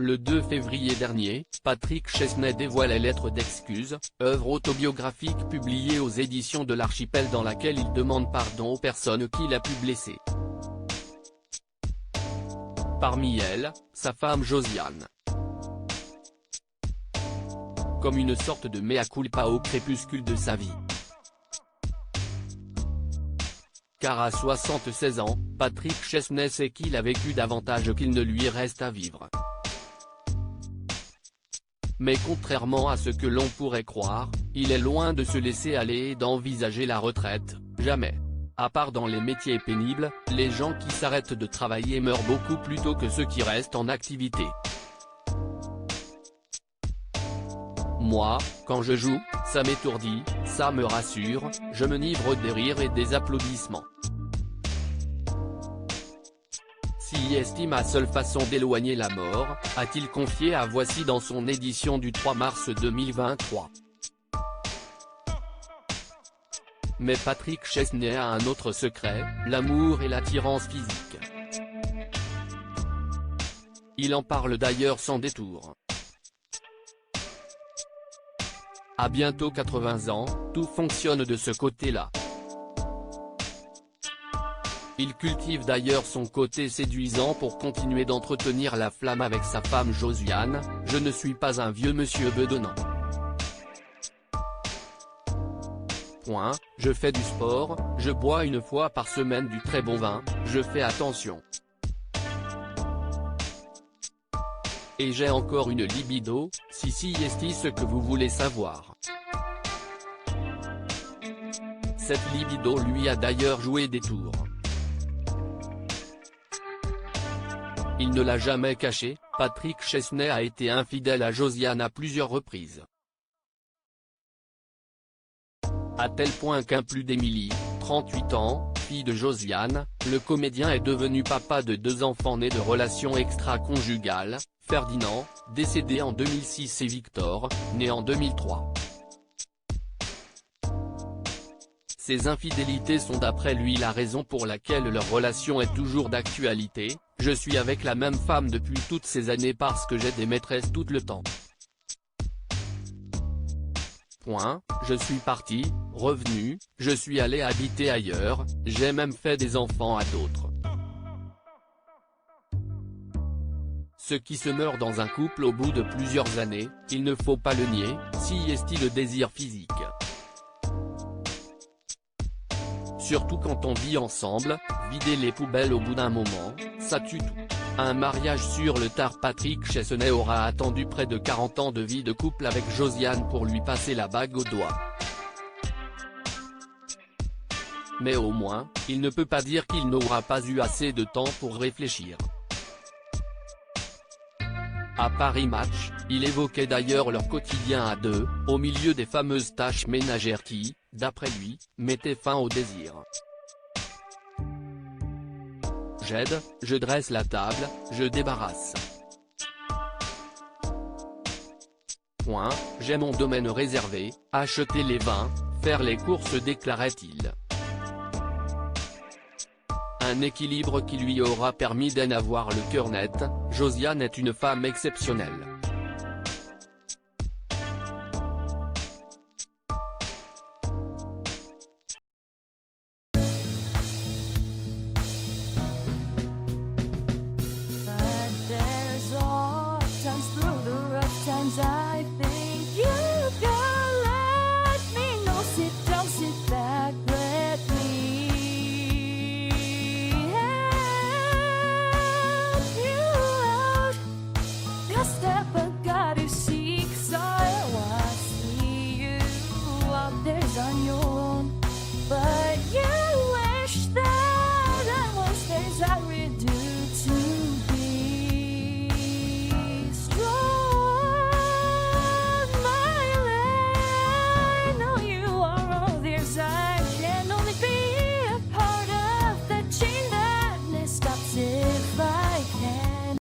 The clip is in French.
Le 2 février dernier, Patrick Chesney dévoilait Lettre d'excuse, œuvre autobiographique publiée aux éditions de l'Archipel dans laquelle il demande pardon aux personnes qu'il a pu blesser. Parmi elles, sa femme Josiane. Comme une sorte de mea culpa au crépuscule de sa vie. Car à 76 ans, Patrick Chesney sait qu'il a vécu davantage qu'il ne lui reste à vivre. Mais contrairement à ce que l'on pourrait croire, il est loin de se laisser aller et d'envisager la retraite, jamais. À part dans les métiers pénibles, les gens qui s'arrêtent de travailler meurent beaucoup plus tôt que ceux qui restent en activité. Moi, quand je joue, ça m'étourdit, ça me rassure, je m'enivre des rires et des applaudissements. Si est ma seule façon d'éloigner la mort, a-t-il confié à Voici dans son édition du 3 mars 2023. Mais Patrick Chesney a un autre secret, l'amour et l'attirance physique. Il en parle d'ailleurs sans détour. À bientôt 80 ans, tout fonctionne de ce côté-là. Il cultive d'ailleurs son côté séduisant pour continuer d'entretenir la flamme avec sa femme Josiane. Je ne suis pas un vieux monsieur bedonnant. Je fais du sport, je bois une fois par semaine du très bon vin, je fais attention. Et j'ai encore une libido, si est ce que vous voulez savoir. Cette libido lui a d'ailleurs joué des tours. Il ne l'a jamais caché, Patrick Chesney a été infidèle à Josiane à plusieurs reprises. À tel point qu'un plus d'Émilie, 38 ans, fille de Josiane, le comédien est devenu papa de 2 enfants nés de relations extra-conjugales, Ferdinand, décédé en 2006 et Victor, né en 2003. Ces infidélités sont d'après lui la raison pour laquelle leur relation est toujours d'actualité. Je suis avec la même femme depuis toutes ces années parce que j'ai des maîtresses tout le temps. Je suis parti, revenu, je suis allé habiter ailleurs, j'ai même fait des enfants à d'autres. Ce qui se meurt dans un couple au bout de plusieurs années, il ne faut pas le nier, si est-il le désir physique. Surtout quand on vit ensemble, vider les poubelles au bout d'un moment, ça tue tout. Un mariage sur le tard. Patrick Chesney aura attendu près de 40 ans de vie de couple avec Josiane pour lui passer la bague au doigt. Mais au moins, il ne peut pas dire qu'il n'aura pas eu assez de temps pour réfléchir. À Paris Match, il évoquait d'ailleurs leur quotidien à deux, au milieu des fameuses tâches ménagères qui, d'après lui, mettaient fin au désir. J'aide, je dresse la table, je débarrasse. J'ai mon domaine réservé, acheter les vins, faire les courses, déclarait-il. Un équilibre qui lui aura permis d'en avoir le cœur net. Josiane est une femme exceptionnelle.